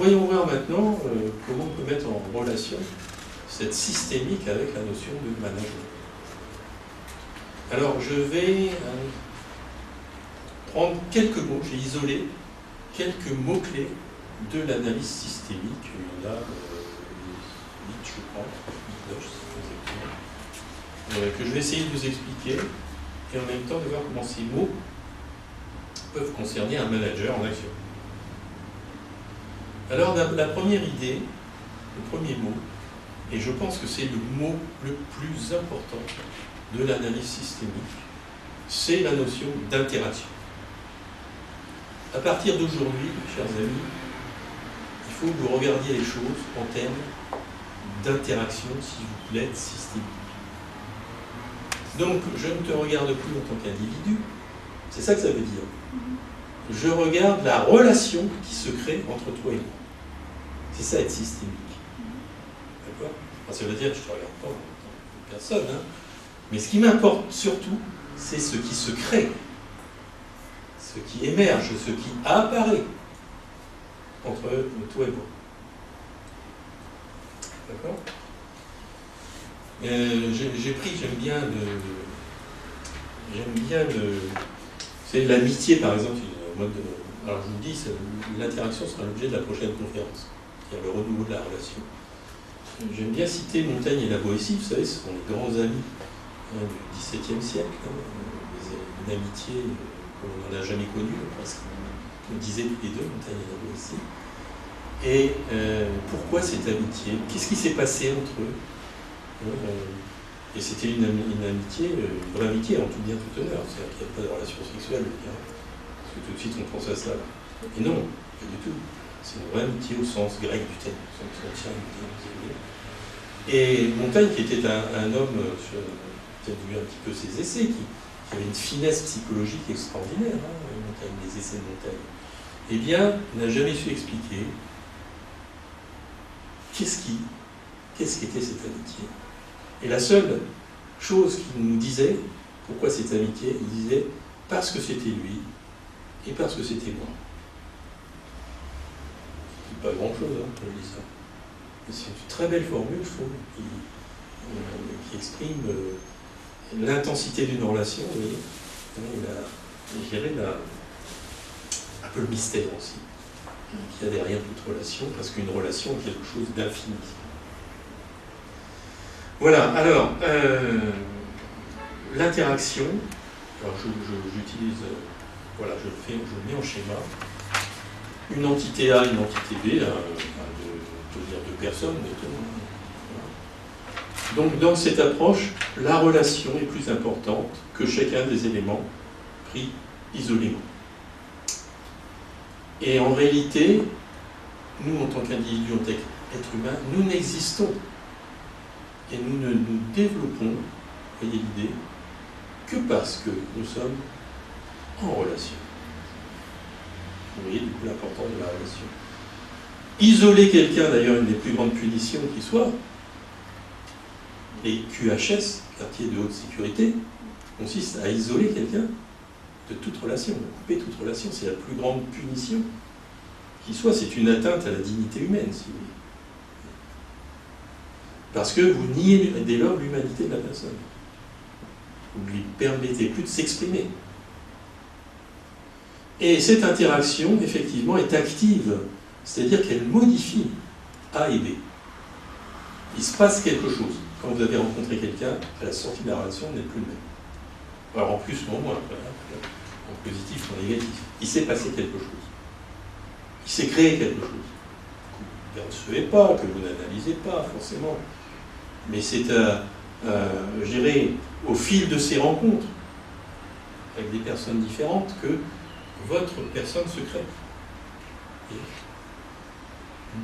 voyons voir maintenant comment on peut mettre en relation cette systémique avec la notion de management. Alors, je vais prendre quelques mots, j'ai isolé quelques mots-clés de l'analyse systémique. Il y en a 8, je crois, 9, exactement, que je vais essayer de vous expliquer, et en même temps de voir comment ces mots peuvent concerner un manager en action. Alors, la première idée, le premier mot, et je pense que c'est le mot le plus important de l'analyse systémique, c'est la notion d'interaction. À partir d'aujourd'hui, chers amis, il faut que vous regardiez les choses en termes d'interaction, s'il vous plaît, systémique. Donc, je ne te regarde plus en tant qu'individu, c'est ça que ça veut dire. Je regarde la relation qui se crée entre toi et moi. C'est ça être systémique. D'accord ? Enfin, ça veut dire que je ne te regarde pas en tant que personne, hein. Mais ce qui m'importe surtout, c'est ce qui se crée, ce qui émerge, ce qui apparaît entre toi et moi. D'accord ? J'aime bien c'est l'amitié, par exemple. Alors je vous dis, l'interaction sera l'objet de la prochaine conférence, c'est-à-dire le renouveau de la relation. J'aime bien citer Montaigne et la Boétie, vous savez, ce sont les grands amis du XVIIe siècle, une amitié qu'on n'en a jamais connue, presque. On disait tous les deux, Montaigne et la Boétie. Et pourquoi cette amitié? Qu'est-ce qui s'est passé entre eux? Et c'était une amitié, une vraie amitié en tout bien tout honneur, c'est-à-dire qu'il n'y a pas de relation sexuelle, parce que tout de suite on pense à cela. Et non, pas du tout. C'est une vraie amitié au sens grec du terme, au sens ancien du terme. Et Montaigne, qui était un homme, peut-être vu un petit peu ses essais, qui avait une finesse psychologique extraordinaire, Montaigne, les essais de Montaigne, eh bien, n'a jamais su expliquer qu'est-ce qu'était cette amitié. Et la seule chose qu'il nous disait, pourquoi cette amitié, il disait parce que c'était lui et parce que c'était moi. C'est pas grand-chose, quand je dis ça. Mais c'est une très belle formule, je trouve, qui exprime l'intensité d'une relation, vous voyez, je dirais un peu le mystère aussi, qu'il y a derrière toute relation, parce qu'une relation est quelque chose d'infini. Voilà, alors, l'interaction, alors j'utilise, voilà, je le mets en schéma, une entité A, une entité B, de deux personnes, donc dans cette approche, la relation est plus importante que chacun des éléments pris isolément. Et en réalité, nous, en tant qu'individus, en tant qu'êtres humains, nous n'existons et nous ne nous développons, voyez l'idée, que parce que nous sommes en relation. Vous voyez du coup l'importance de la relation. Isoler quelqu'un, d'ailleurs, une des plus grandes punitions qui soit, les QHS, quartiers de haute sécurité, consiste à isoler quelqu'un de toute relation, de couper toute relation. C'est la plus grande punition qui soit. C'est une atteinte à la dignité humaine, si vous voulez. Parce que vous niez dès lors l'humanité de la personne. Vous ne lui permettez plus de s'exprimer. Et cette interaction, effectivement, est active, c'est-à-dire qu'elle modifie A et B. Il se passe quelque chose. Quand vous avez rencontré quelqu'un, à la sortie de la relation, vous n'êtes plus le même. Alors en plus ou en moins, en positif ou en négatif. Il s'est passé quelque chose. Il s'est créé quelque chose. Que vous ne percevez pas, que vous n'analysez pas forcément. Mais c'est, je dirais, au fil de ces rencontres, avec des personnes différentes, que votre personne se crée.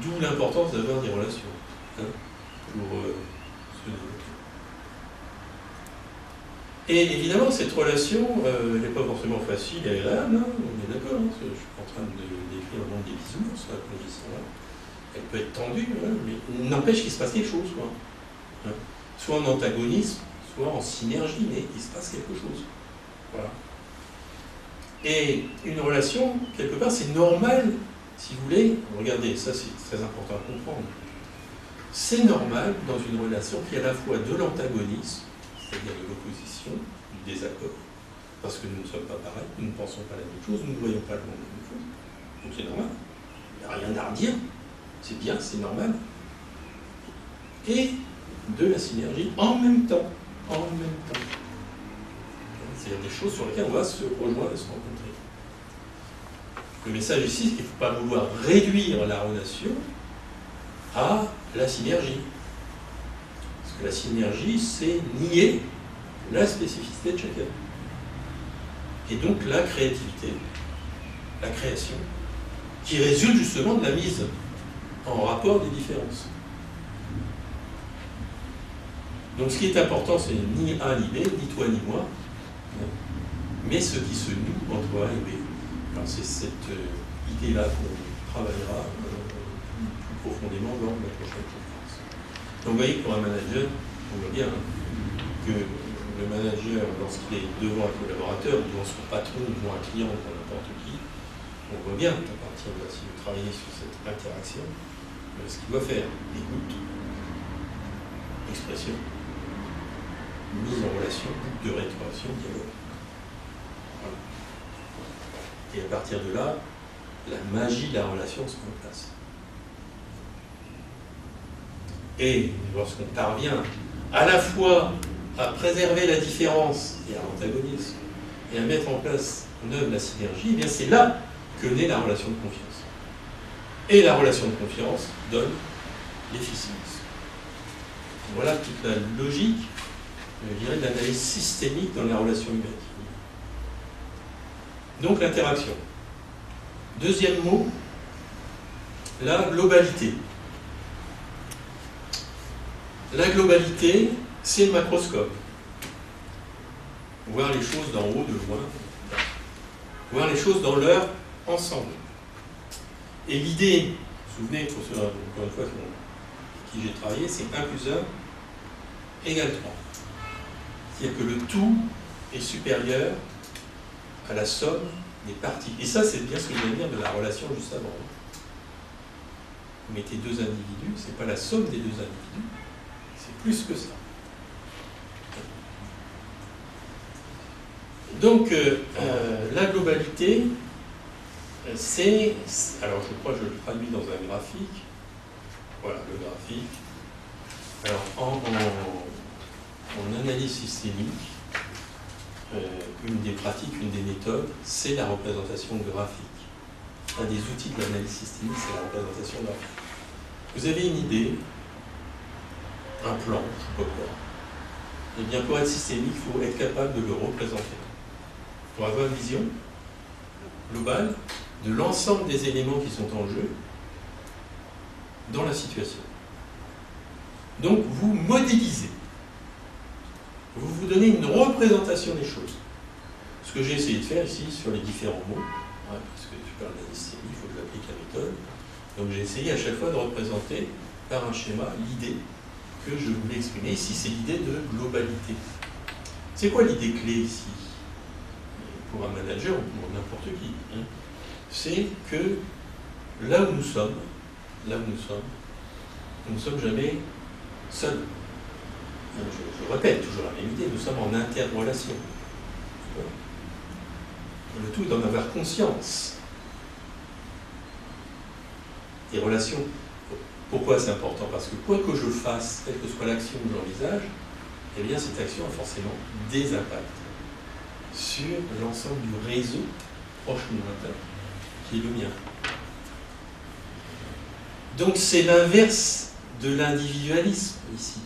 D'où l'importance d'avoir des relations. Pour se développer. Et évidemment, cette relation, elle n'est pas forcément facile et agréable, on est d'accord, je suis en train de décrire le monde des bisounours, comme je dis ça. Elle peut être tendue, mais n'empêche qu'il se passe quelque chose, quoi. Soit en antagonisme, soit en synergie, mais il se passe quelque chose. Voilà. Et une relation, quelque part, c'est normal Si vous voulez, regardez, ça c'est très important à comprendre. C'est normal dans une relation qu'il y ait à la fois de l'antagonisme, c'est-à-dire de l'opposition, du désaccord, parce que nous ne sommes pas pareils, nous ne pensons pas la même chose, nous ne voyons pas le monde de la même chose. Donc c'est normal, il n'y a rien à redire, c'est bien, c'est normal. Et de la synergie en même temps. En même temps. C'est des choses sur lesquelles on va se rejoindre et se rencontrer. Le message ici, c'est qu'il ne faut pas vouloir réduire la relation à la synergie. Parce que la synergie, c'est nier la spécificité de chacun. Et donc la créativité, la création, qui résulte justement de la mise en rapport des différences. Donc ce qui est important, c'est ni A ni B, ni toi ni moi, mais ce qui se noue entre A et B. Alors c'est cette idée-là qu'on travaillera plus profondément lors de la prochaine conférence. Donc vous voyez que pour un manager, on voit bien que le manager, lorsqu'il est devant un collaborateur, devant son patron, devant un client, devant n'importe qui, on voit bien à partir de là, si vous travaillez sur cette interaction, ce qu'il doit faire. Écoute, expression, mise en relation, de rétroaction, dialogue. Voilà. Et à partir de là, la magie de la relation se met en place. Et lorsqu'on parvient à la fois à préserver la différence et à l'antagonisme, et à mettre en place en œuvre la synergie, eh bien c'est là que naît la relation de confiance. Et la relation de confiance donne l'efficience. Voilà toute la logique, je dirais, de l'analyse systémique dans la relation humaine. Donc l'interaction. Deuxième mot, la globalité. La globalité, c'est le macroscope. Voir les choses d'en haut, de loin. Voir les choses dans leur ensemble. Et l'idée, vous vous souvenez, pour ceux, encore une fois, avec qui j'ai travaillé, c'est 1 plus 1 égale 3. C'est-à-dire que le tout est supérieur à la somme des parties. Et ça, c'est bien ce que je viens de dire de la relation juste avant. Vous mettez deux individus, ce n'est pas la somme des deux individus, c'est plus que ça. Donc, la globalité, c'est... Alors, je crois que je le traduis dans un graphique. Voilà, le graphique. Alors, en analyse systémique, une des pratiques, une des méthodes, c'est la représentation graphique. Un des outils de l'analyse systémique, c'est la représentation graphique. Vous avez une idée, un plan, je ne sais pas quoi. Eh bien, pour être systémique, il faut être capable de le représenter. Pour avoir une vision globale de l'ensemble des éléments qui sont en jeu dans la situation. Donc, vous modélisez. Vous vous donnez une représentation des choses. Ce que j'ai essayé de faire ici sur les différents mots, parce que je parle d'analyse systémique, il faut que j'applique la méthode. Donc j'ai essayé à chaque fois de représenter par un schéma l'idée que je voulais exprimer. Ici, c'est l'idée de globalité. C'est quoi l'idée clé ici? Pour un manager ou pour n'importe qui, c'est que là où nous sommes, nous ne sommes jamais seuls. Je répète toujours la même idée, nous sommes en interrelation. Le tout est d'en avoir conscience. Les relations, pourquoi c'est important? Parce que quoi que je fasse, quelle que soit l'action que j'envisage, eh bien cette action a forcément des impacts sur l'ensemble du réseau proche ou lointain qui est le mien. Donc c'est l'inverse de l'individualisme ici.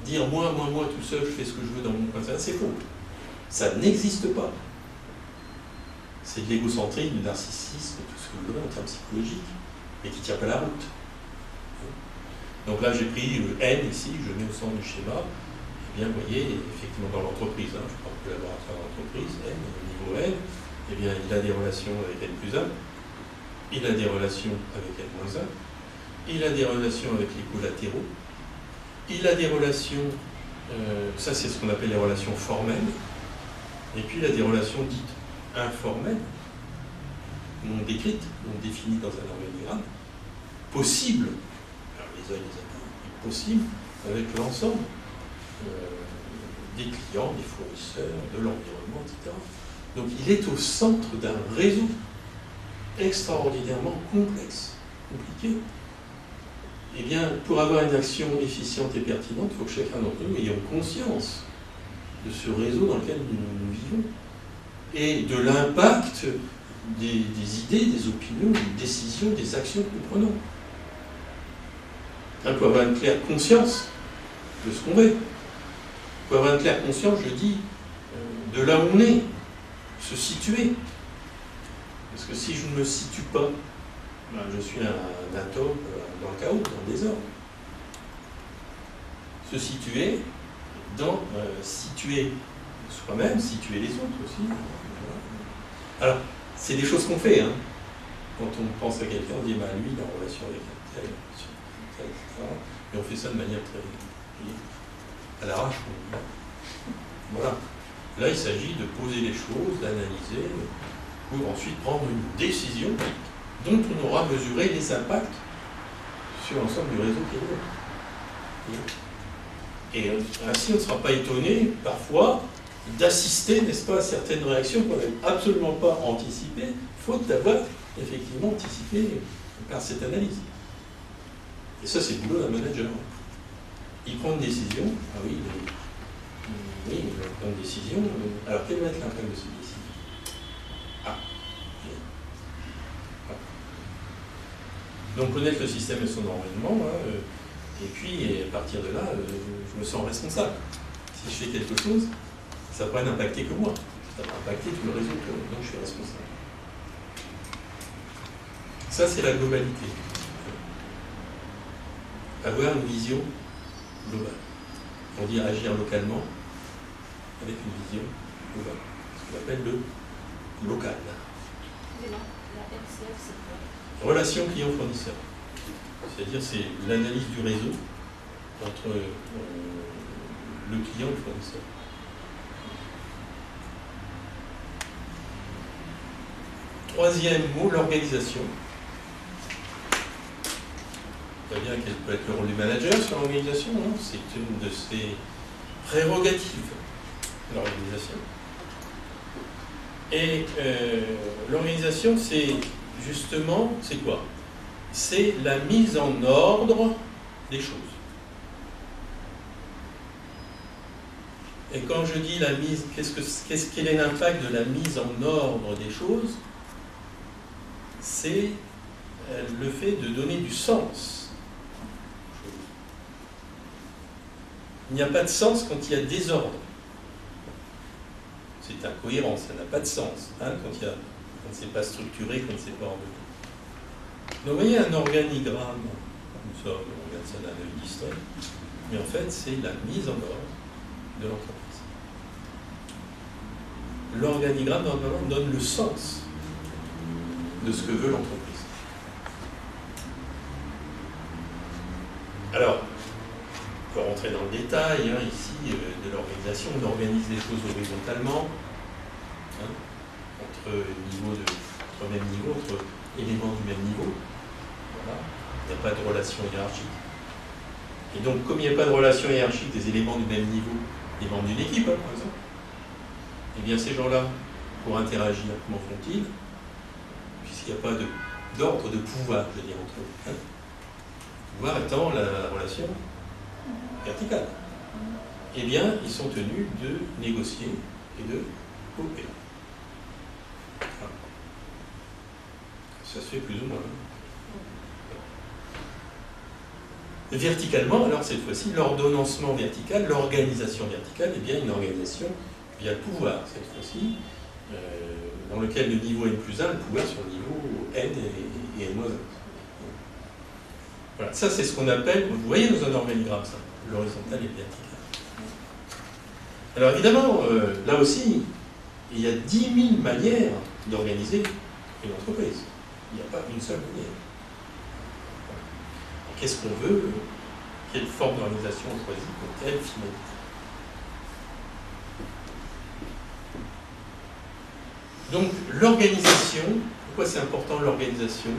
Dire moi tout seul, je fais ce que je veux dans mon coin, c'est faux. Ça n'existe pas. C'est de l'égocentrisme, du narcissisme, tout ce que vous voulez en termes psychologiques, mais qui ne tient pas la route. Donc là, j'ai pris le N ici, je mets au centre du schéma. Eh bien, vous voyez, effectivement, dans l'entreprise, je parle de collaborateur d'entreprise, N, au niveau N, eh bien, il a des relations avec N plus 1, il a des relations avec N moins 1, il a des relations avec les collatéraux, il a des relations, ça c'est ce qu'on appelle les relations formelles, et puis il a des relations dites informelles, non décrites, non définies dans un organigramme, possible, alors les uns et les autres, mais possible avec l'ensemble des clients, des fournisseurs, de l'environnement, etc. Donc il est au centre d'un réseau extraordinairement complexe, compliqué. Eh bien, pour avoir une action efficiente et pertinente, il faut que chacun d'entre nous ait conscience de ce réseau dans lequel nous vivons et de l'impact des idées, des opinions, des décisions, des actions que nous prenons. Il faut avoir une claire conscience de ce qu'on est. Il faut avoir une claire conscience, je dis, de là où on est, se situer. Parce que si je ne me situe pas, ben je suis un atome dans le chaos, dans le désordre. Se situer, situer soi-même, situer les autres aussi. Alors, c'est des choses qu'on fait. Hein. Quand on pense à quelqu'un, on dit, bah, lui, il est en relation avec un tel, etc. Et on fait ça de manière très à l'arrache. Voilà. Là, il s'agit de poser les choses, d'analyser, pour ensuite prendre une décision dont on aura mesuré les impacts sur l'ensemble du réseau qui est là. Et ainsi, on ne sera pas étonné, parfois, d'assister, n'est-ce pas, à certaines réactions qu'on n'avait absolument pas anticipées, faute d'avoir effectivement anticipé par cette analyse. Et ça, c'est le boulot d'un manager. Il prend une décision, ah oui, il prend une décision, alors quel va être l'impact de cette décision? Donc connaître le système et son environnement, et puis à partir de là, je me sens responsable. Si je fais quelque chose, ça ne va pas n'impacter que moi, ça va impacter tout le réseau, donc je suis responsable. Ça, c'est la globalité. Avoir une vision globale. On dit agir localement avec une vision globale. Ce qu'on appelle le local. La RCF, c'est quoi? Relation client-fournisseur. C'est-à-dire c'est l'analyse du réseau entre le client et le fournisseur. Troisième mot, l'organisation. Très bien, quel peut être le rôle du manager sur l'organisation, hein? C'est une de ses prérogatives, l'organisation. Et l'organisation, c'est justement, c'est quoi? C'est la mise en ordre des choses. Et quand je dis la mise, quel est l'impact de la mise en ordre des choses? C'est le fait de donner du sens. Il n'y a pas de sens quand il y a désordre. C'est incohérent, ça n'a pas de sens. Hein, quand c'est pas structuré, quand c'est pas ordonné. Donc vous voyez un organigramme, comme ça, on regarde ça d'un œil distrait, mais en fait c'est la mise en ordre de l'entreprise. L'organigramme normalement donne le sens de ce que veut l'entreprise. Alors, on peut rentrer dans le détail, hein, ici, de l'organisation. On organise les choses horizontalement, hein, entre même niveau, entre éléments du même niveau. Voilà. Il n'y a pas de relation hiérarchique. Et donc, comme il n'y a pas de relation hiérarchique des éléments du même niveau, les membres d'une équipe, hein, par exemple, eh bien, ces gens-là, pour interagir, comment font-ils? Puisqu'il n'y a pas d'ordre de pouvoir, je veux dire, entre eux. Hein. Pouvoir étant la relation verticale. Eh bien, ils sont tenus de négocier et de coopérer. Voilà. Ça se fait plus ou moins. Verticalement, alors cette fois-ci, l'ordonnancement vertical, l'organisation verticale, eh bien une organisation via le pouvoir, cette fois-ci, dans lequel le niveau N+1, le pouvoir sur le niveau N et N-1. Voilà, ça c'est ce qu'on appelle, vous voyez dans un organigramme ça, l'horizontal et le vertical. Alors évidemment, là aussi, il y a 10 000 manières d'organiser une entreprise. Il n'y a pas une seule manière. Qu'est-ce qu'on veut? Quelle forme d'organisation on choisit pour quelle finalité? Donc l'organisation, Pourquoi c'est important l'organisation?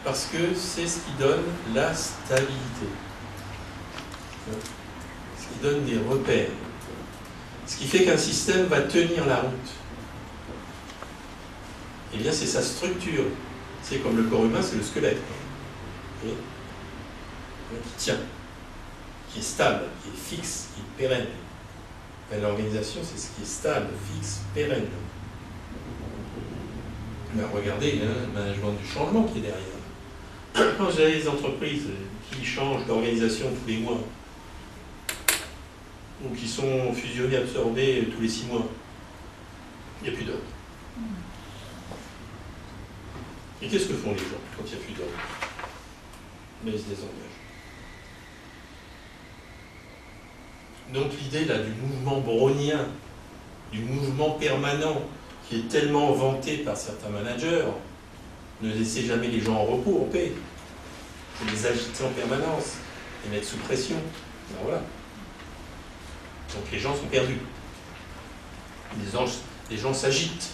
Parce que c'est ce qui donne la stabilité. Ce qui donne des repères. Ce qui fait qu'un système va tenir la route. Eh bien, c'est sa structure. C'est comme le corps humain, c'est le squelette. Qui tient, qui est stable, qui est fixe, qui est pérenne. L'organisation, c'est ce qui est stable, fixe, pérenne. Mais regardez, le management du changement qui est derrière. Quand j'ai des entreprises qui changent d'organisation tous les mois, ou qui sont fusionnées, absorbées tous les 6 mois, il n'y a plus d'ordre. Et qu'est-ce que font les gens quand il n'y a plus d'ordre? Mais ils se désengagent. Donc l'idée là du mouvement brownien, du mouvement permanent, qui est tellement vanté par certains managers, ne laissez jamais les gens en repos, en paix. Il faut les agiter en permanence, les mettre sous pression. Ben voilà. Donc les gens sont perdus. Les gens s'agitent.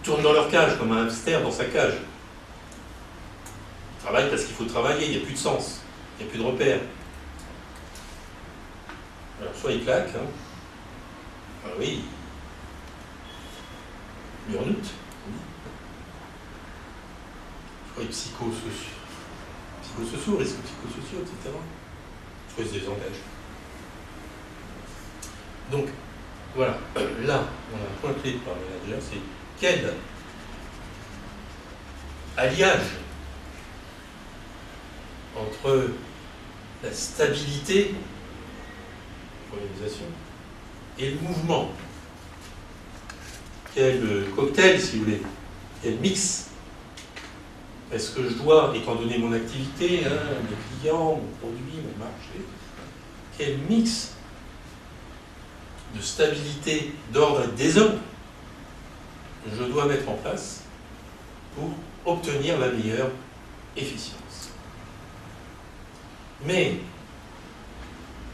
Tournent dans leur cage, comme un hamster dans sa cage. Ils travaillent parce qu'il faut travailler, il n'y a plus de sens, il n'y a plus de repères. Alors soit ils claquent, hein. Ah oui, burn-out, soit ils psychosociaux, risques psychosociaux, etc. Soit ils se désengagent. Donc, voilà, là, on a un point clé par le manager, c'est quel alliage entre la stabilité de l'organisation et le mouvement. Quel cocktail, si vous voulez, quel mix est-ce que je dois, étant donné mon activité, mes clients, mon produit, mon marché, quel mix de stabilité, d'ordre et de désordre je dois mettre en place pour obtenir la meilleure efficience. Mais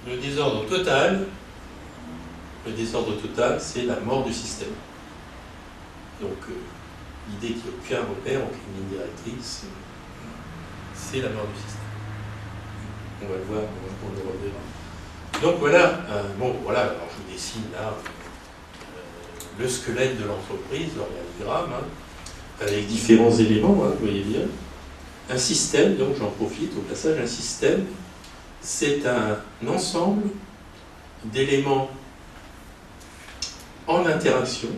le désordre total, c'est la mort du système. Donc l'idée qu'il n'y ait aucun repère, aucune ligne directrice, c'est la mort du système. On va le voir, on le reverra. Donc voilà, alors je vous dessine là le squelette de l'entreprise, l'organigramme, avec différents éléments, vous voyez bien. Un système, donc j'en profite au passage, un système, c'est un ensemble d'éléments en interaction.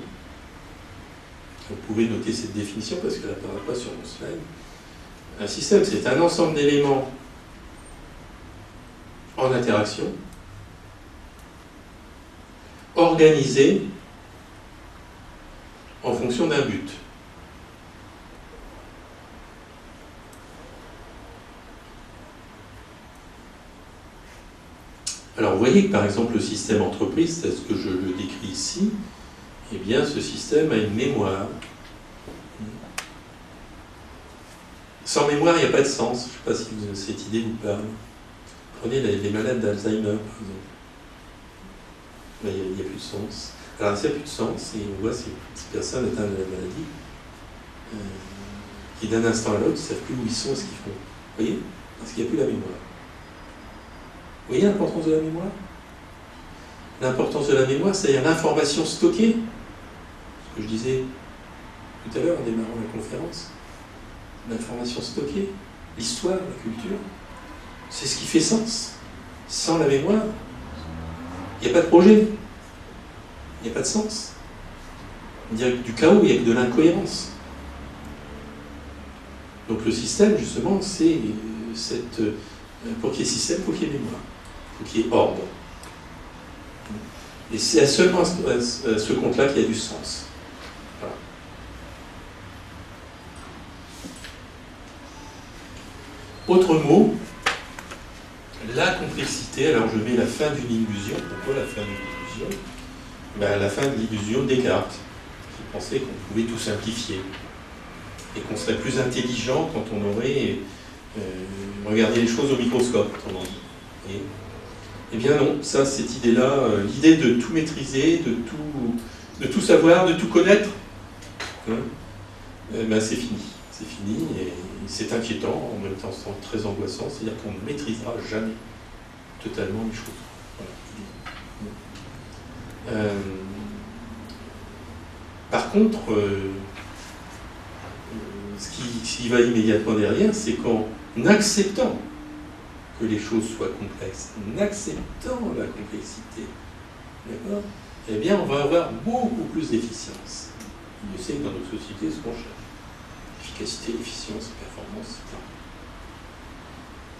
Vous pouvez noter cette définition parce qu'elle n'apparaît pas sur mon slide. Un système, c'est un ensemble d'éléments en interaction, organisés en fonction d'un but. Alors vous voyez que par exemple le système entreprise, tel que je le décris ici, eh bien ce système a une mémoire. Sans mémoire, il n'y a pas de sens. Je ne sais pas si cette idée vous parle. Prenez les malades d'Alzheimer, par exemple. Ben, il n'y a plus de sens. Alors, s'il n'y a plus de sens, et on voit ces personnes atteintes de la maladie, qui d'un instant à l'autre ne savent plus où ils sont et ce qu'ils font. Vous voyez? Parce qu'il n'y a plus la mémoire. Vous voyez l'importance de la mémoire? L'importance de la mémoire, c'est-à-dire l'information stockée. Ce que je disais tout à l'heure en démarrant la conférence. L'information stockée, l'histoire, la culture, c'est ce qui fait sens. Sans la mémoire, il n'y a pas de projet. Il n'y a pas de sens. On dirait du chaos, il n'y a que de l'incohérence. Donc le système, justement, c'est cette... Pour qu'il y ait système, il faut qu'il y ait mémoire. Il faut qu'il y ait ordre. Et c'est seulement à ce compte-là qu'il y a du sens. Voilà. Autre mot, la complexité. Alors je mets la fin d'une illusion. Pourquoi la fin d'une illusion? Ben, la fin de l'illusion de Descartes, qui pensait qu'on pouvait tout simplifier et qu'on serait plus intelligent quand on aurait regardé les choses au microscope, autrement dit. Eh bien non, ça, cette idée-là, l'idée de tout maîtriser, de tout savoir, de tout connaître, hein, ben c'est fini. C'est fini et c'est inquiétant, en même temps très angoissant, c'est-à-dire qu'on ne maîtrisera jamais totalement les choses. Voilà. Par contre, ce qui va immédiatement derrière, c'est qu'en acceptant que les choses soient complexes, en acceptant la complexité, d'accord, eh bien on va avoir beaucoup plus d'efficience. Je sais que dans nos sociétés, ce qu'on cherche. Efficacité, efficience, performance, etc.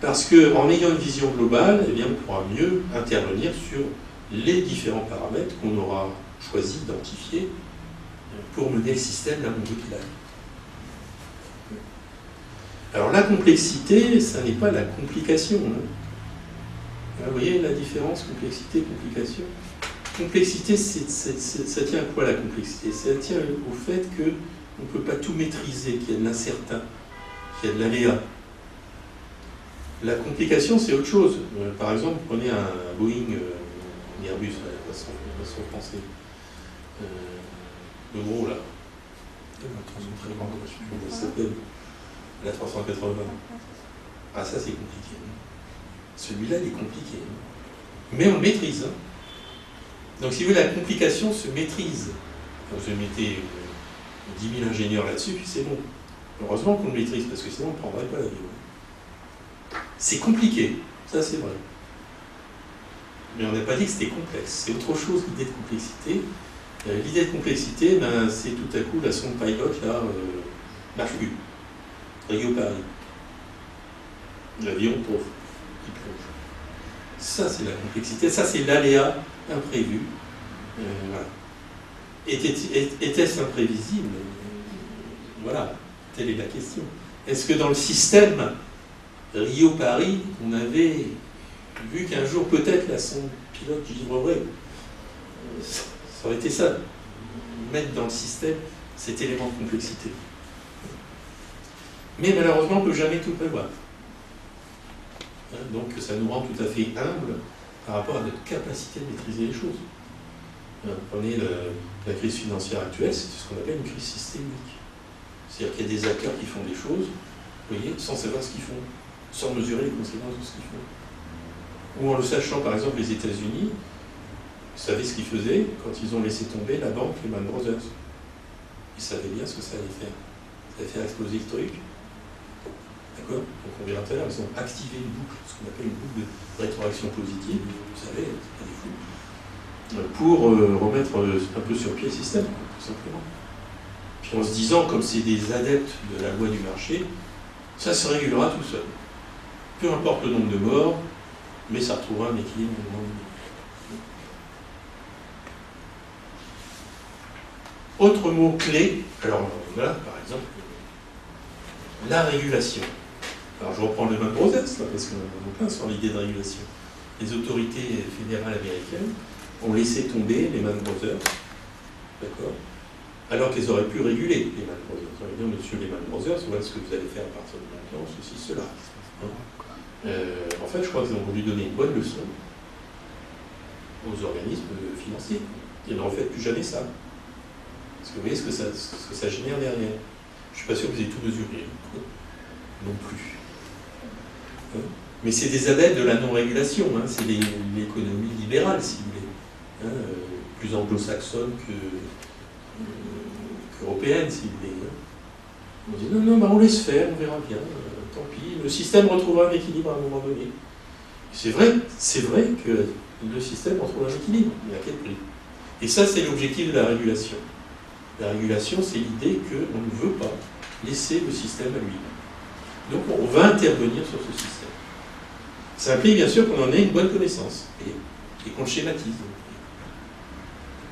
Parce qu'en ayant une vision globale, eh bien, on pourra mieux intervenir sur les différents paramètres qu'on aura choisi d'identifier pour mener le système là où on veut qu'il aille. Alors la complexité, ça n'est pas la complication. Vous voyez la différence, complexité, complication? Complexité, ça tient à quoi la complexité? Ça tient au fait qu'on ne peut pas tout maîtriser, qu'il y a de l'incertain, qu'il y a de l'aléa. La complication, c'est autre chose. Par exemple, prenez un Boeing, un Airbus, la façon française. Le gros, là. Très grand, je sais plus comment ça s'appelle. La 380. Ah, ça, c'est compliqué. Celui-là, il est compliqué. Mais on le maîtrise. Donc, si vous voulez, la complication se maîtrise. Quand vous mettez 10 000 ingénieurs là-dessus, puis c'est bon. Heureusement qu'on le maîtrise, parce que sinon, on ne prendrait pas l'avion. C'est compliqué, ça c'est vrai. Mais on n'a pas dit que c'était complexe. C'est autre chose, l'idée de complexité. L'idée de complexité, ben, c'est tout à coup la sonde Pilot, là, marche plus. Rio-Paris. L'avion, pauvre, qui plonge. Ça, c'est la complexité. Ça, c'est l'aléa imprévu. Voilà. Était-ce imprévisible? Voilà, telle est la question. Est-ce que dans le système Rio-Paris, on avait vu qu'un jour, peut-être, la sonde pilote vibrerait? Ça aurait été ça. Mettre dans le système cet élément de complexité. Mais malheureusement, on ne peut jamais tout prévoir. Donc ça nous rend tout à fait humbles par rapport à notre capacité de maîtriser les choses. Prenez la crise financière actuelle, c'est ce qu'on appelle une crise systémique. C'est-à-dire qu'il y a des acteurs qui font des choses, vous voyez, sans savoir ce qu'ils font, sans mesurer les conséquences de ce qu'ils font. Ou en le sachant, par exemple, les États-Unis, vous savez ce qu'ils faisaient quand ils ont laissé tomber la banque Lehman Brothers. Ils savaient bien ce que ça allait faire. Ça allait faire exploser le truc. D'accord? Donc on verra tout à l'heure, ils ont activé une boucle, ce qu'on appelle une boucle de rétroaction positive, vous savez, c'est pas des fous, pour remettre un peu sur pied le système, tout simplement. Puis en se disant, comme c'est des adeptes de la loi du marché, ça se régulera tout seul. Peu importe le nombre de morts, mais ça retrouvera un équilibre au moment donné. Autre mot clé, alors voilà, par exemple, la régulation. Alors je reprends le Lehman Brothers, là, parce qu'on est plein sur l'idée de régulation. Les autorités fédérales américaines ont laissé tomber les Lehman Brothers, d'accord, alors qu'ils auraient pu réguler les Lehman Brothers. On va dire, monsieur Lehman Brothers, voilà ce que vous allez faire à partir de maintenant, ceci, cela. En fait, je crois qu'ils ont voulu donner une bonne leçon aux organismes financiers. Ils n'en refaites plus jamais ça. Parce que vous voyez ce que ça génère derrière. Je ne suis pas sûr que vous ayez tout mesuré. Non plus. Mais c'est des adeptes de la non-régulation. Hein. C'est l'économie libérale, si vous voulez. Plus anglo-saxonne qu'européenne, si vous voulez. On dit non, bah, on laisse faire, on verra bien. Tant pis, le système retrouvera un équilibre à un moment donné. C'est vrai que le système retrouve un équilibre, mais à quel prix? Et ça, c'est l'objectif de la régulation. La régulation, c'est l'idée qu'on ne veut pas laisser le système à lui-même. Donc, on va intervenir sur ce système. Ça implique bien sûr qu'on en ait une bonne connaissance et qu'on le schématise.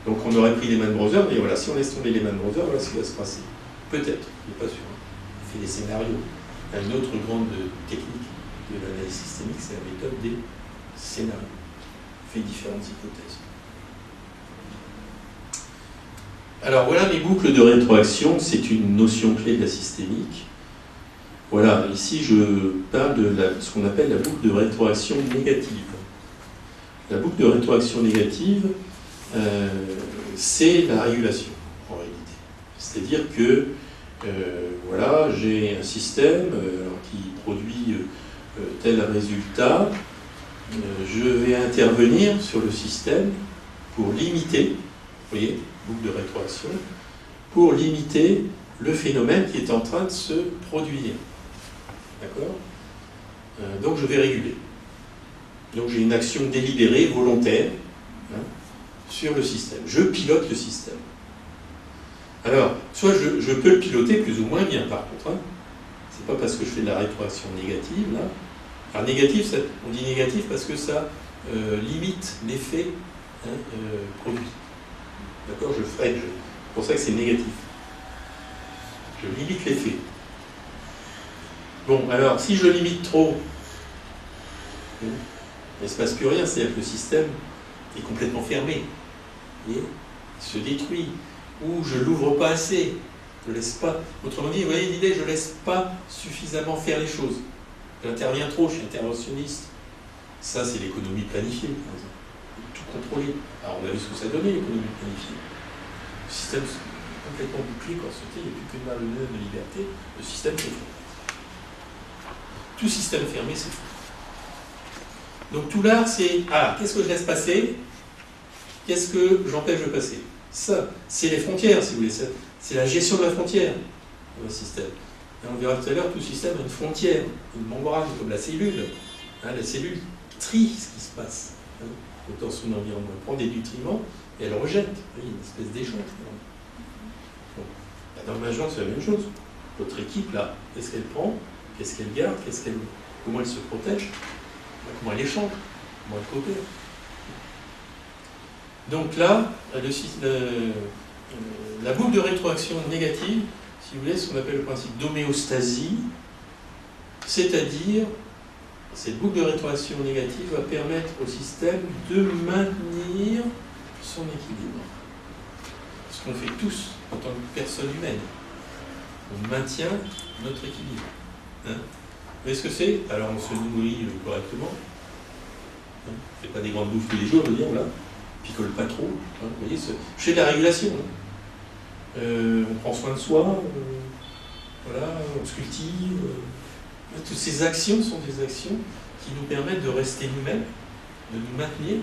Donc, on aurait pris Lehman Brothers, mais voilà, si on laisse tomber Lehman Brothers, voilà ce qui va se passer. Peut-être, je ne suis pas sûr. On fait des scénarios. Une autre grande technique de l'analyse systémique, c'est la méthode des scénarios. On fait différentes hypothèses. Alors voilà, les boucles de rétroaction, c'est une notion clé de la systémique. Voilà, ici je parle de ce qu'on appelle la boucle de rétroaction négative. La boucle de rétroaction négative, c'est la régulation, en réalité. C'est-à-dire que Voilà, j'ai un système qui produit tel résultat. Je vais intervenir sur le système pour limiter, vous voyez, boucle de rétroaction, pour limiter le phénomène qui est en train de se produire. D'accord ? Donc je vais réguler. Donc j'ai une action délibérée, volontaire, sur le système. Je pilote le système. Alors, soit je peux le piloter plus ou moins bien, par contre. C'est pas parce que je fais de la rétroaction négative, là. Alors négatif, on dit négatif parce que ça limite l'effet produit. D'accord ? Je freine. C'est pour ça que c'est négatif. Je limite l'effet. Bon, alors, si je limite trop, il ne se passe plus rien, c'est-à-dire que le système est complètement fermé. Vous voyez ? Il se détruit. Ou je ne l'ouvre pas assez. Je ne laisse pas. Autrement dit, vous voyez l'idée, je ne laisse pas suffisamment faire les choses. J'interviens trop, je suis interventionniste. Ça, c'est l'économie planifiée, par exemple. Tout contrôler. Alors, on a vu ce que ça donnait, l'économie planifiée. Le système est complètement bouclé, corseté, il n'y a plus qu'une marge de liberté. Le système c'est faux. Tout système fermé, c'est faux. Donc, tout l'art, c'est qu'est-ce que je laisse passer? Qu'est-ce que j'empêche de passer? Ça, c'est les frontières, si vous voulez. C'est la gestion de la frontière, le système. On verra tout à l'heure, tout système a une frontière, une membrane, comme la cellule. La cellule trie ce qui se passe dans son environnement. Elle prend des nutriments et elle rejette. Vous voyez, une espèce d'échange. Bon. Dans le management, c'est la même chose. Votre équipe, là, qu'est-ce qu'elle prend? Qu'est-ce qu'elle garde? Comment elle se protège? Comment elle échange? Comment elle coopère? Donc là, la boucle de rétroaction négative, si vous voulez, ce qu'on appelle le principe d'homéostasie, c'est-à-dire, cette boucle de rétroaction négative va permettre au système de maintenir son équilibre. Ce qu'on fait tous en tant que personne humaine. On maintient notre équilibre. Vous voyez ce que c'est? Alors on se nourrit correctement. On ne fait pas des grandes bouffes tous les jours, je veux dire, voilà. Picole pas trop. Vous voyez, je fais de la régulation. On prend soin de soi, voilà, on se cultive. Toutes ces actions sont des actions qui nous permettent de rester nous-mêmes, de nous maintenir,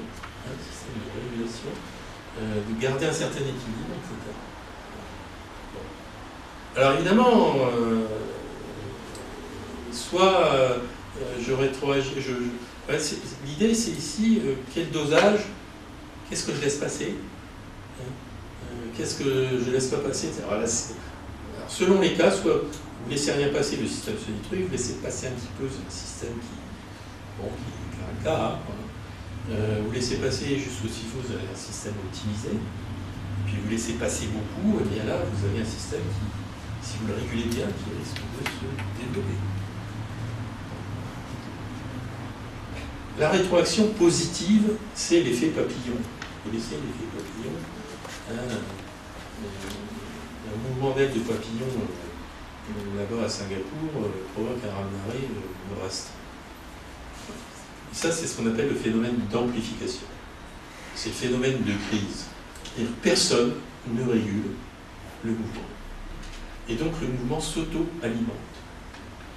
système de régulation, de garder un certain équilibre, etc. Bon. Alors évidemment, je rétroagis. L'idée, c'est ici quel dosage, qu'est-ce que je laisse passer, qu'est-ce que je ne laisse pas passer. Alors, selon les cas, soit vous ne laissez rien passer, le système se détruit, vous laissez passer un petit peu ce système qui est un cas. Vous laissez passer jusqu'au s'il faut, vous avez un système optimisé. Et puis vous laissez passer beaucoup, et bien là, vous avez un système qui, si vous le régulez bien, qui risque de se développer. La rétroaction positive, c'est l'effet papillon. Vous connaissez l'effet papillon? Un mouvement d'aile de papillon là-bas à Singapour provoque un raz-de-marée nord-est. Ça, c'est ce qu'on appelle le phénomène d'amplification. C'est le phénomène de crise. Personne ne régule le mouvement. Et donc le mouvement s'auto-alimente.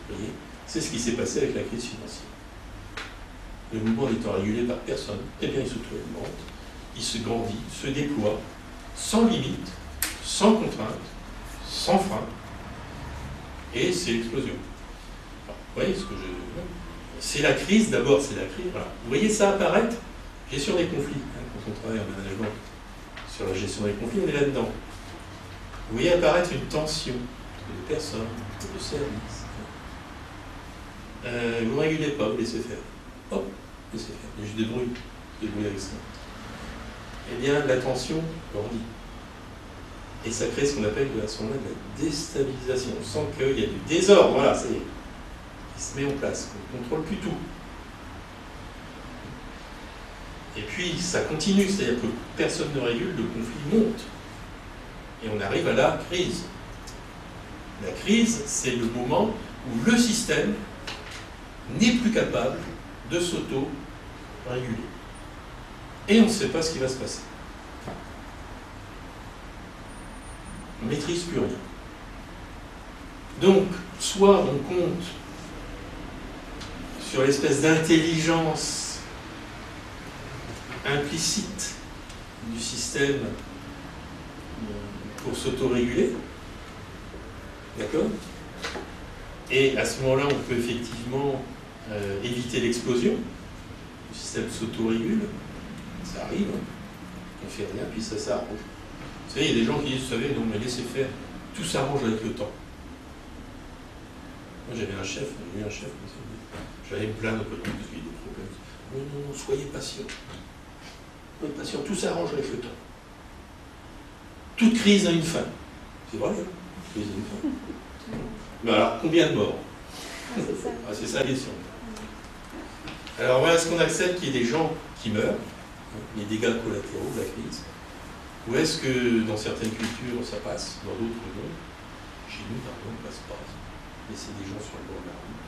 Vous voyez? C'est ce qui s'est passé avec la crise financière. Le mouvement n'étant régulé par personne, eh bien il s'auto-alimente, il se grandit, se déploie, sans limite, sans contrainte, sans frein, et c'est l'explosion. Vous voyez ce que je... C'est la crise, d'abord, c'est la crise. Voilà. Vous voyez ça apparaître? Gestion des conflits. Quand on travaille en management sur la gestion des conflits, on est là-dedans. Vous voyez apparaître une tension de personnes, de services. Vous ne régulez pas, vous laissez faire. Hop, laissez faire. Il y a juste des bruits avec ça. Eh bien, la tension grandit. Et ça crée ce qu'on appelle à ce moment-là de la déstabilisation. On sent qu'il y a du désordre, voilà, ça y est. Il se met en place, on ne contrôle plus tout. Et puis, ça continue, c'est-à-dire que personne ne régule, le conflit monte. Et on arrive à la crise. La crise, c'est le moment où le système n'est plus capable de s'auto-réguler. Et on ne sait pas ce qui va se passer. On ne maîtrise plus rien. Donc, soit on compte sur l'espèce d'intelligence implicite du système pour s'autoréguler, d'accord? Et à ce moment-là, on peut effectivement éviter l'explosion. Le système s'autorégule, ça arrive, hein. On fait rien, puis ça s'arrange. Vous savez, il y a des gens qui disent, vous savez, non, mais laissez faire, tout s'arrange avec le temps. Moi, j'avais un chef, comme ça, j'allais me plaindre parce qu'il y a des problèmes. Non, non, soyez patient. Soyez patient, tout s'arrange avec le temps. Toute crise a une fin. C'est vrai, hein? Crise a une fin. Mais alors, combien de morts? C'est ça la question. Alors voilà, est-ce qu'on accepte qu'il y ait des gens qui meurent, les dégâts collatéraux de la crise, ou est-ce que dans certaines cultures ça passe, dans d'autres non? Chez nous, par exemple, ça passe pas. Laisser des gens sur le bord de la rue,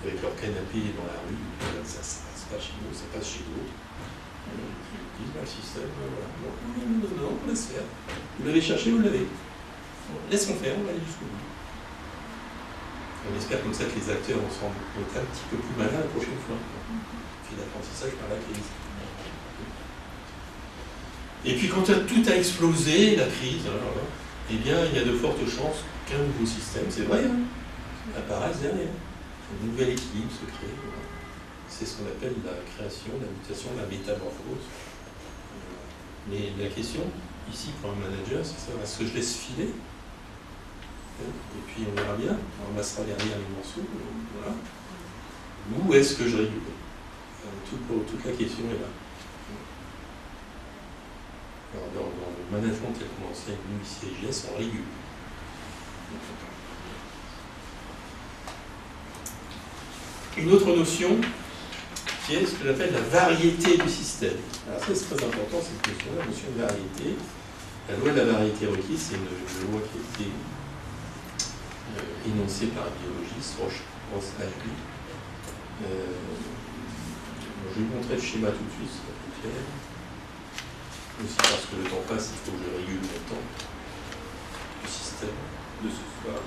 avec leur canapé dans la rue, ça passe pas chez nous, ça passe chez d'autres. Ils disent, le système, voilà. Non, on laisse faire. Vous l'avez cherché, vous l'avez. Laissons faire, on va aller jusqu'au bout. On espère comme ça que les acteurs vont se rendre compte un petit peu plus malins la prochaine fois. Fait d'apprentissage par la crise. Et puis quand tout a explosé, la crise, alors là, eh bien il y a de fortes chances qu'un nouveau système, c'est vrai, hein, apparaisse derrière. Un nouvel équilibre se crée. Voilà. C'est ce qu'on appelle la création, la mutation, la métamorphose. Mais la question, ici, pour un manager, c'est ça, est-ce que je laisse filer? Et puis on verra bien, on ramassera derrière les morceaux, voilà. Ou est-ce que je régule? Toute la question est là. Alors, dans le management tel qu'on enseigne nous ici à IGS, on régule. Une autre notion qui est ce que j'appelle la variété du système. Alors ça c'est très important cette notion, la notion de variété. La loi de la variété requise, c'est une loi qui a été énoncée par un biologiste, Ross Ashby. Je vais vous montrer le schéma tout de suite, c'est pas plus clair. Aussi parce que le temps passe, il faut que je régule le temps du système de ce soir.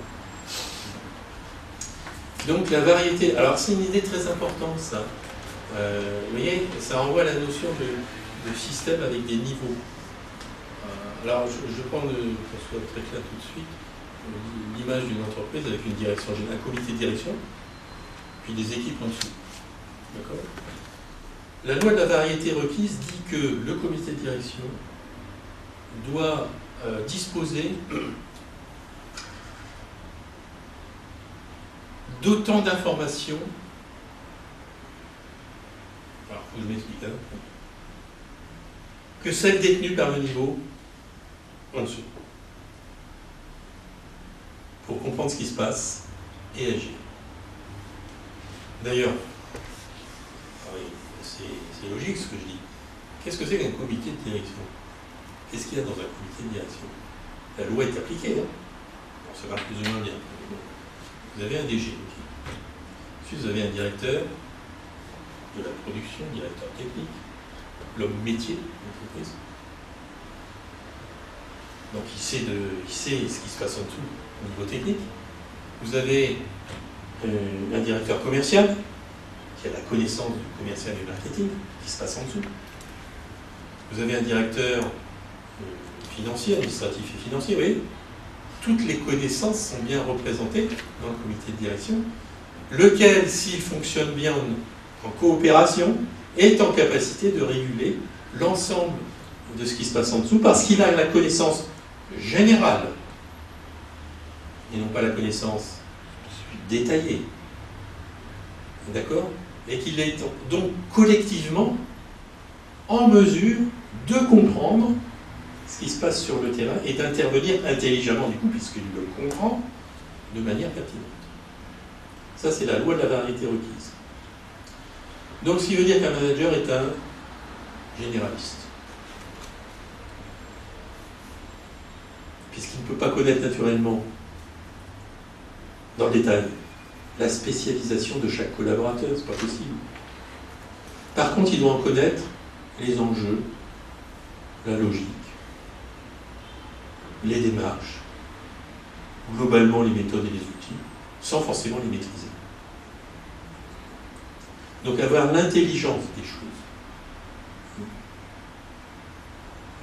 Donc la variété, alors c'est une idée très importante ça. Vous voyez, ça renvoie à la notion de système avec des niveaux. Alors je prends, pour que ce soit très clair tout de suite, l'image d'une entreprise avec une direction générale, un comité de direction, puis des équipes en dessous. D'accord ? La loi de la variété requise dit que le comité de direction doit disposer d'autant d'informations. Alors, il faut que je m'explique, hein, que celles détenues par le niveau en dessous. Pour comprendre ce qui se passe et agir. D'ailleurs, c'est logique ce que je dis. Qu'est-ce que c'est qu'un comité de direction? Qu'est-ce qu'il y a dans un comité de direction? La loi est appliquée, hein. Bon, ça va plus ou moins bien. Vous avez un DG. Ensuite, vous avez un directeur de la production, directeur technique, l'homme métier de l'entreprise. Donc il sait ce qui se passe en dessous au niveau technique. Vous avez un directeur commercial qui a la connaissance du commercial et du marketing qui se passe en dessous. Vous avez un directeur financier, administratif et financier, vous voyez. Toutes les connaissances sont bien représentées dans le comité de direction, lequel, s'il fonctionne bien en coopération, est en capacité de réguler l'ensemble de ce qui se passe en dessous, parce qu'il a la connaissance générale, et non pas la connaissance détaillée. D'accord? Et qu'il est donc collectivement en mesure de comprendre ce qui se passe sur le terrain et d'intervenir intelligemment du coup, puisqu'il le comprend de manière pertinente. Ça, c'est la loi de la variété requise. Donc, ce qui veut dire qu'un manager est un généraliste. Puisqu'il ne peut pas connaître naturellement, dans le détail, la spécialisation de chaque collaborateur, c'est pas possible. Par contre, il doit en connaître les enjeux, la logique, les démarches, globalement les méthodes et les outils, sans forcément les maîtriser. Donc avoir l'intelligence des choses.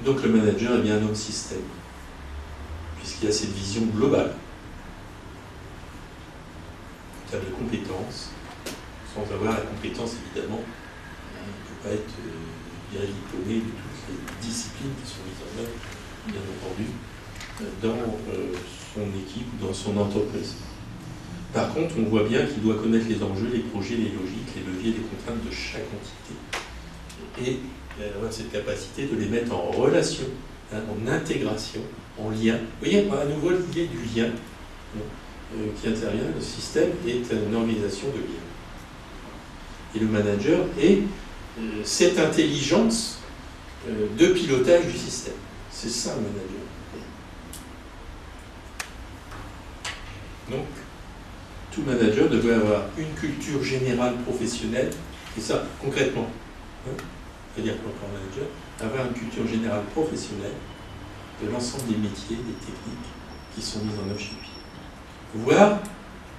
Donc le manager est bien un homme système, puisqu'il a cette vision globale, en termes de compétences, sans avoir la compétence évidemment, il ne peut pas être bien diplômé de toutes les disciplines qui sont mises en œuvre, bien entendu, dans son équipe ou dans son entreprise. Par contre, on voit bien qu'il doit connaître les enjeux, les projets, les logiques, les leviers, les contraintes de chaque entité. Et avoir cette capacité de les mettre en relation, en intégration, en lien. Vous voyez, à nouveau l'idée du lien qui intervient. Le système est une organisation de liens. Et le manager est cette intelligence de pilotage du système. C'est ça le manager. Donc, tout manager devrait avoir une culture générale professionnelle, et ça concrètement, c'est-à-dire pour un manager, avoir une culture générale professionnelle de l'ensemble des métiers, des techniques qui sont mises en œuvre chez lui, voire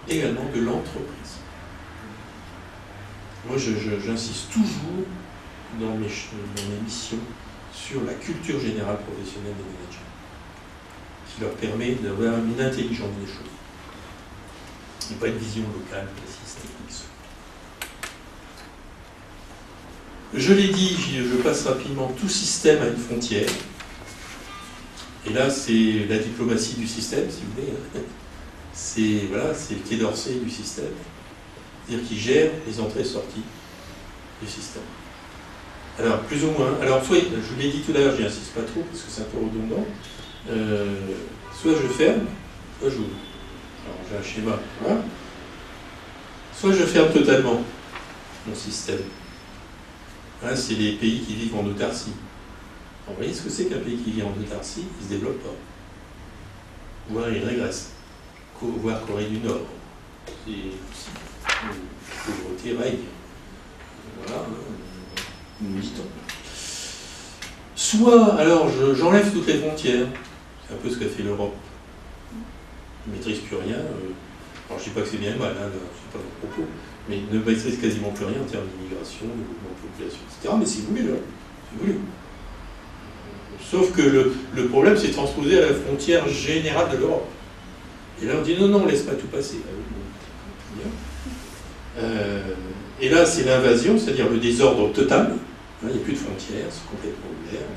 également de l'entreprise. Moi, j'insiste toujours dans mes missions sur la culture générale professionnelle des managers, qui leur permet d'avoir une intelligence des choses. Et pas une vision locale, précise, technique. Je l'ai dit, je passe rapidement, tout système a une frontière. Et là, c'est la diplomatie du système, si vous voulez. C'est le Quai d'Orsay du système. C'est-à-dire qu'il gère les entrées et sorties du système. Alors, plus ou moins. Alors, soit, je vous l'ai dit tout à l'heure, j'y insiste pas trop, parce que c'est un peu redondant. Soit je ferme, soit j'ouvre. Alors, j'ai un schéma. Voilà. Soit je ferme totalement mon système. Hein, c'est les pays qui vivent en autarcie. Alors, vous voyez ce que c'est qu'un pays qui vit en autarcie? Il ne se développe pas. Voire il régresse. Voire Corée du Nord. La pauvreté règne. Voilà, nous dit-on. Soit, alors, j'enlève toutes les frontières. C'est un peu ce qu'a fait l'Europe. Ils ne maîtrisent plus rien. Alors, je ne dis pas que c'est bien et mal, hein, c'est pas mon propos, mais ils ne maîtrisent quasiment plus rien en termes d'immigration, de développement de population, etc. Mais si vous voulez, là, si vous voulez. Sauf que le problème, c'est transposé à la frontière générale de l'Europe. Et là, on dit non, non, on ne laisse pas tout passer. Et là, c'est l'invasion, c'est-à-dire le désordre total. Il n'y a plus de frontières, c'est complètement ouvert.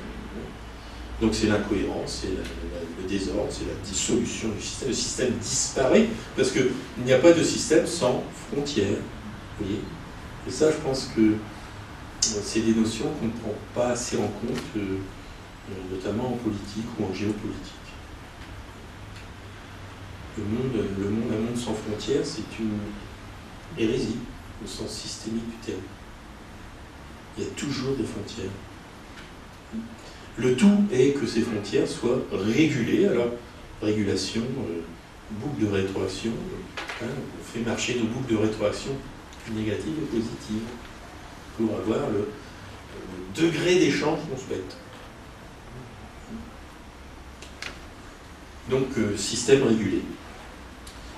Donc c'est l'incohérence, c'est le désordre, c'est la dissolution du système. Le système disparaît parce qu'il n'y a pas de système sans frontières. Vous voyez ? Et ça, je pense que c'est des notions qu'on ne prend pas assez en compte, notamment en politique ou en géopolitique. Un monde sans frontières, c'est une hérésie au sens systémique du terme. Il y a toujours des frontières. Le tout est que ces frontières soient régulées. Alors, régulation, boucle de rétroaction, on fait marcher nos boucles de rétroaction négatives et positives pour avoir le degré d'échange qu'on souhaite. Donc, système régulé.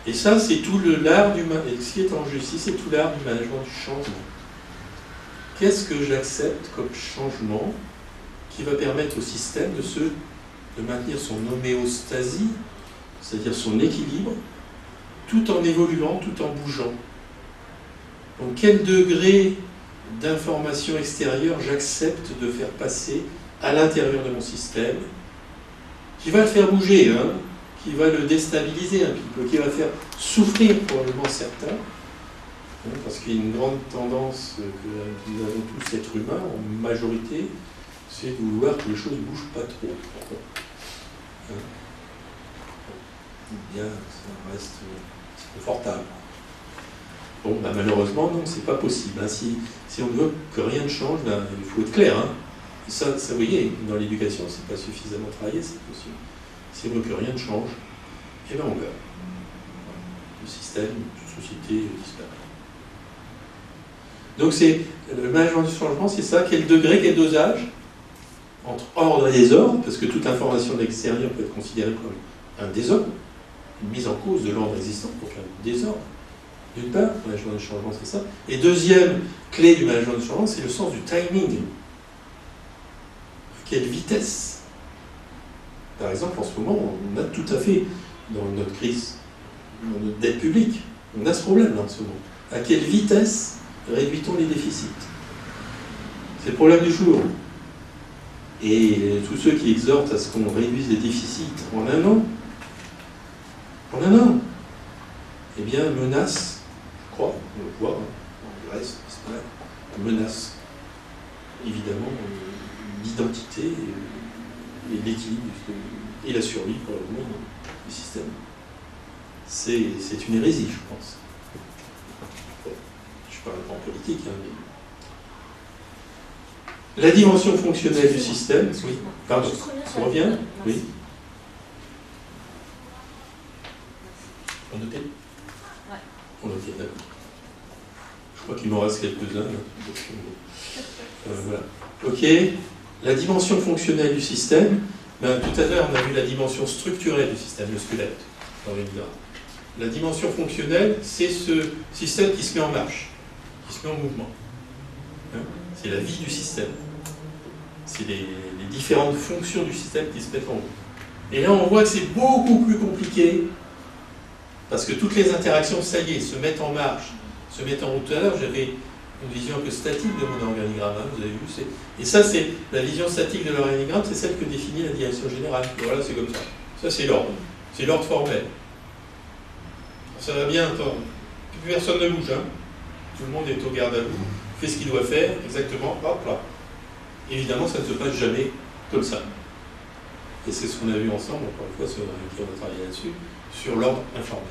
Et ça, c'est tout l'art du management. Ce qui est en jeu ici, c'est tout l'art du management du changement. Qu'est-ce que j'accepte comme changement qui va permettre au système de maintenir son homéostasie, c'est-à-dire son équilibre, tout en évoluant, tout en bougeant. Donc quel degré d'information extérieure j'accepte de faire passer à l'intérieur de mon système, qui va le faire bouger, hein, qui va le déstabiliser un petit peu, qui va le faire souffrir probablement certains, hein, parce qu'il y a une grande tendance que nous avons tous, êtres humains, en majorité, c'est de vouloir que les choses ne bougent pas trop. Hein? Bien, ça reste confortable. Bon, ben malheureusement, non, c'est pas possible. Hein. Si on ne veut que rien ne change, ben, il faut être clair. Hein. Ça, vous voyez, dans l'éducation, c'est pas suffisamment travaillé, c'est possible. Si on veut que rien ne change, eh bien on meurt. Le système, la société disparaît. Donc c'est le management du changement, c'est ça, quel degré, quel dosage entre ordre et désordre, parce que toute information de l'extérieur peut être considérée comme un désordre, une mise en cause de l'ordre existant, donc un désordre. D'une part, le management du changement, c'est ça. Et deuxième clé du management du changement, c'est le sens du timing. À quelle vitesse? Par exemple, en ce moment, on a tout à fait, dans notre crise, dans notre dette publique, on a ce problème-là en ce moment. À quelle vitesse réduit-on les déficits? C'est le problème du jour. Et tous ceux qui exhortent à ce qu'on réduise les déficits en un an, eh bien, menacent, je crois, on le voit, en Grèce, en Espagne, menace évidemment l'identité et l'équilibre et la survie probablement du système. C'est une hérésie, je pense. Bon, je ne suis pas un grand politique, hein, mais... La dimension fonctionnelle du système, oui, pardon, on revient? Oui. On notait? Ouais. On notait, d'accord. Je crois qu'il m'en reste quelques-uns. Voilà. Ok. La dimension fonctionnelle du système, ben, tout à l'heure on a vu la dimension structurelle du système, le squelette, dans les diagrammes. La dimension fonctionnelle, c'est ce système qui se met en marche, qui se met en mouvement. Hein, c'est la vie du système. C'est les différentes fonctions du système qui se mettent en route. Et là, on voit que c'est beaucoup plus compliqué, parce que toutes les interactions, ça y est, se mettent en marche, se mettent en route. Tout à l'heure, j'avais une vision un peu statique de mon organigramme, hein, vous avez vu. Et ça, c'est la vision statique de l'organigramme, c'est celle que définit la direction générale. Et voilà, c'est comme ça. Ça, c'est l'ordre. C'est l'ordre formel. Ça va bien, attends. Plus personne ne bouge, hein. Tout le monde est au garde à vous, fait ce qu'il doit faire, exactement, hop là. Évidemment, ça ne se passe jamais comme ça. Et c'est ce qu'on a vu ensemble, encore une fois, ceux qui ont travaillé là-dessus, sur l'ordre informel.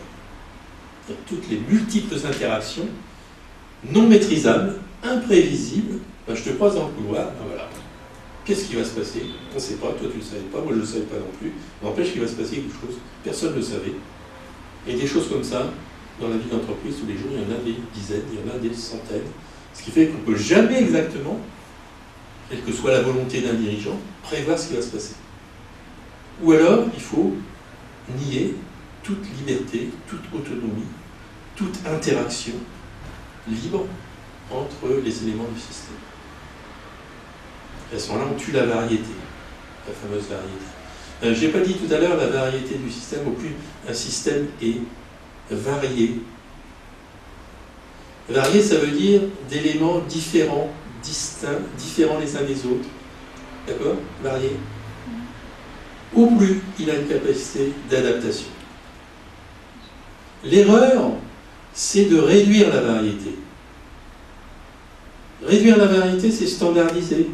C'est-à-dire toutes les multiples interactions non maîtrisables, imprévisibles. Ben, je te croise dans le couloir, ben voilà. Qu'est-ce qui va se passer? On ne sait pas, toi tu ne le savais pas, moi je ne le savais pas non plus. N'empêche qu'il va se passer quelque chose, personne ne le savait. Et des choses comme ça, dans la vie d'entreprise, tous les jours, il y en a des dizaines, il y en a des centaines. Ce qui fait qu'on ne peut jamais exactement, quelle que soit la volonté d'un dirigeant, prévoir ce qui va se passer. Ou alors, il faut nier toute liberté, toute autonomie, toute interaction libre entre les éléments du système. Et à ce moment-là, on tue la variété, la fameuse variété. Je n'ai pas dit tout à l'heure la variété du système, au plus un système est varié. Varié, ça veut dire d'éléments différents, distincts, différents les uns des autres. D'accord? Varié. Au plus il a une capacité d'adaptation. L'erreur, c'est de réduire la variété. Réduire la variété, c'est standardiser.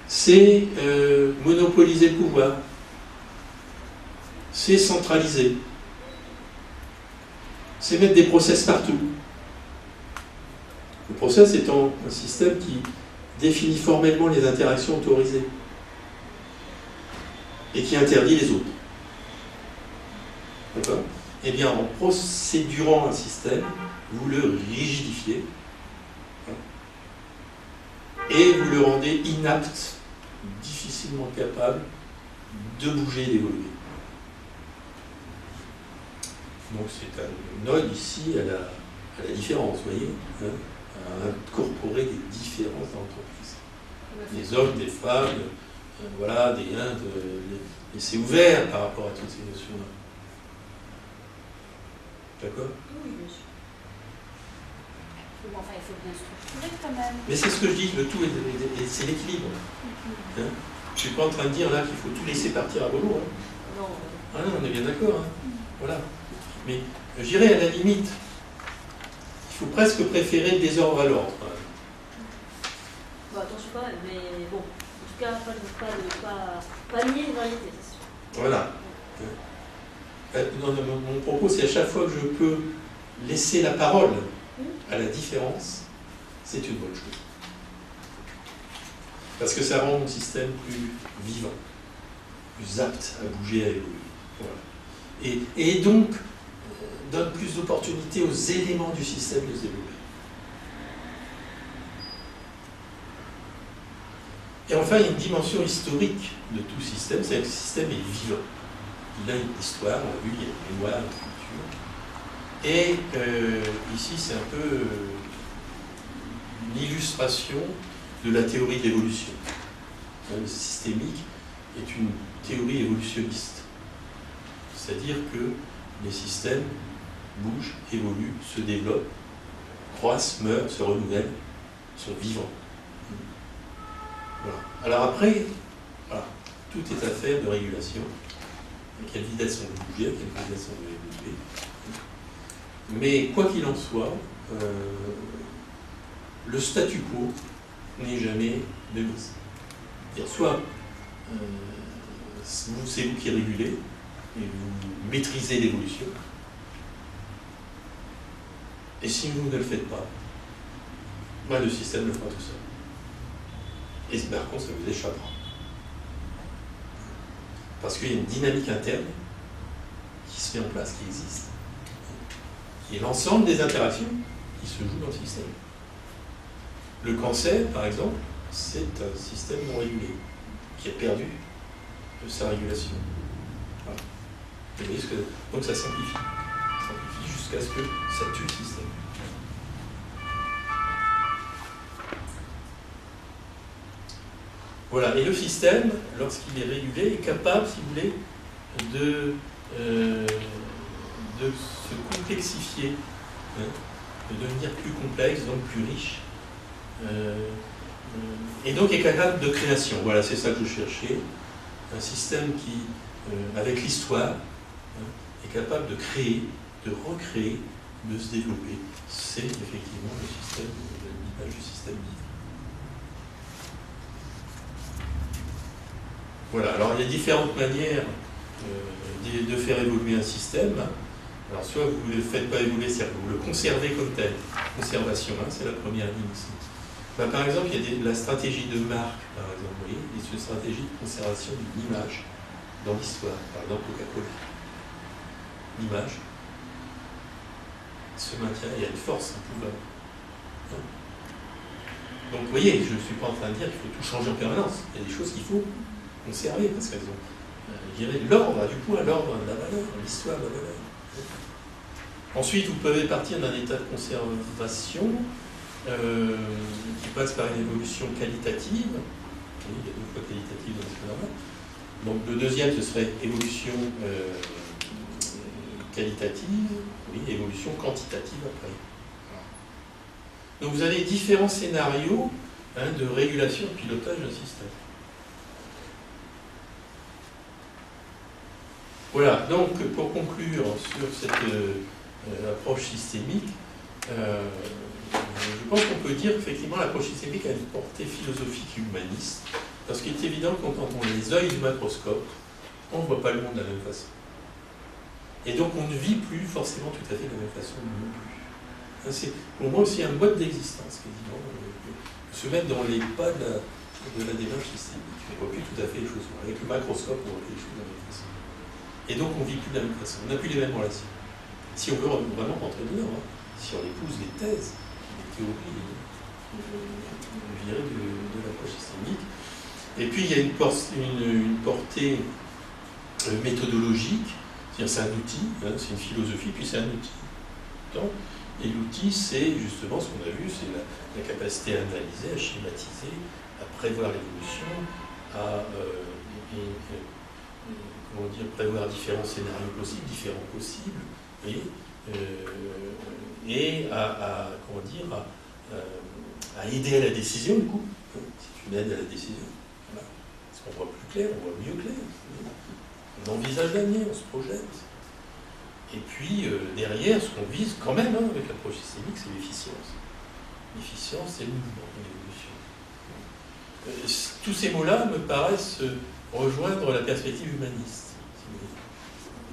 C'est monopoliser le pouvoir. C'est centraliser. C'est mettre des process partout. Le process étant un système qui définit formellement les interactions autorisées et qui interdit les autres. D'accord? Eh bien, en procédurant un système, vous le rigidifiez et vous le rendez inapte, difficilement capable de bouger et d'évoluer. Donc c'est un ode ici à la différence, vous voyez, hein, à incorporer des différences dans l'entreprise. Des hommes, des femmes, voilà, des Indes, et c'est ouvert par rapport à toutes ces notions-là. D'accord? Oui, bien sûr. Enfin, il faut bien structurer quand même. Mais c'est ce que je dis, le tout, c'est l'équilibre. Hein? Je ne suis pas en train de dire là qu'il faut tout laisser partir à volo. Hein. Non. Ah non, on est bien d'accord. Hein. Voilà. Mais je dirais à la limite, il faut presque préférer le désordre à l'ordre. Bon, attention quand même, mais bon, en tout cas, pas nier les variétés, c'est sûr. Voilà. Mon propos, c'est à chaque fois que je peux laisser la parole à la différence, c'est une bonne chose. Parce que ça rend mon système plus vivant, plus apte à bouger, à évoluer. Voilà. Et donc, donne plus d'opportunités aux éléments du système de se développer. Et enfin, il y a une dimension historique de tout système, c'est que le système est vivant. il a une histoire, on l'a vu, il y a une mémoire, une culture. Et ici, c'est un peu une illustration de la théorie de l'évolution. Le systémique est une théorie évolutionniste. C'est-à-dire que les systèmes bougent, évoluent, se développent, croissent, meurent, se renouvellent, sont vivants. Voilà. Alors après, voilà, tout est affaire de régulation. À quelle vitesse on veut bouger, à quelle vitesse on veut évoluer. Mais quoi qu'il en soit, le statu quo n'est jamais de mise. Soit c'est vous qui régulez et vous maîtrisez l'évolution, et si vous ne le faites pas, le système le fera tout seul. Et par contre, ça vous échappera. Parce qu'il y a une dynamique interne qui se met en place, qui existe, qui est l'ensemble des interactions qui se jouent dans le système. Le cancer, par exemple, c'est un système non régulé, qui a perdu de sa régulation. Voilà. Vous voyez donc ça s'amplifie. Ça s'amplifie jusqu'à ce que ça tue le système. Voilà, et le système, lorsqu'il est régulé, est capable, si vous voulez, de se complexifier, de devenir plus complexe, donc plus riche, et donc est capable de création. Voilà, c'est ça que je cherchais. Un système qui, avec l'histoire, est capable de créer, de recréer, de se développer. C'est effectivement le système, l'image du système vivant. Voilà, alors il y a différentes manières de faire évoluer un système. Alors soit vous ne le faites pas évoluer, c'est-à-dire que vous le conservez comme tel. Conservation, c'est la première ligne ici. Par exemple, il y a la stratégie de marque, par exemple, vous voyez, et une stratégie de conservation d'une image dans l'histoire, par exemple Coca-Cola. L'image se maintient, il y a une force, un pouvoir. Donc vous voyez, je ne suis pas en train de dire qu'il faut tout changer en permanence. Il y a des choses qu'il faut conserver parce qu'elles ont, je dirais, l'ordre, du coup, à l'ordre de la valeur, l'histoire de la valeur. Ensuite, vous pouvez partir d'un état de conservation qui passe par une évolution qualitative. Oui, il y a deux fois qualitative dans ce là. Donc le deuxième, ce serait évolution qualitative, oui, évolution quantitative après. Donc vous avez différents scénarios de régulation et de pilotage d'un système. Voilà, donc pour conclure sur cette approche systémique, je pense qu'on peut dire qu'effectivement l'approche systémique a une portée philosophique et humaniste, parce qu'il est évident que quand on a les yeux du macroscope, on ne voit pas le monde de la même façon. Et donc on ne vit plus forcément tout à fait de la même façon non plus. C'est pour moi aussi un mode d'existence, quasiment, se mettre dans les pas de la démarche systémique. On ne voit plus tout à fait les choses. Avec le macroscope, on voit les choses de la même façon. Et donc on ne vit plus de la même façon. On n'a plus les mêmes relations. Si on veut vraiment rentrer dedans, si on épouse les thèses, les théories, je dirais, de l'approche systémique. Et puis il y a une portée méthodologique, c'est-à-dire c'est un outil, c'est une philosophie, puis c'est un outil. Et l'outil, c'est justement ce qu'on a vu, c'est la capacité à analyser, à schématiser, à prévoir l'évolution, à comment dire, prévoir différents scénarios possibles, différents possibles, et à comment dire, à aider à la décision, du coup. C'est une aide à la décision. Voilà. Parce qu'on voit plus clair, on voit mieux clair. On envisage l'avenir, on se projette. Et puis, derrière, ce qu'on vise quand même avec l'approche systémique, c'est l'efficience. L'efficience, c'est le mouvement, l'évolution. Tous ces mots-là me paraissent rejoindre la perspective humaniste,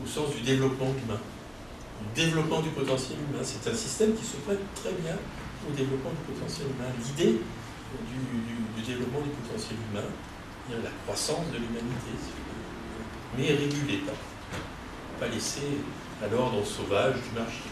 au sens du développement humain. Du développement du potentiel humain. C'est un système qui se prête très bien au développement du potentiel humain. L'idée du développement du potentiel humain, la croissance de l'humanité, mais régulée, pas laissée à l'ordre sauvage du marché.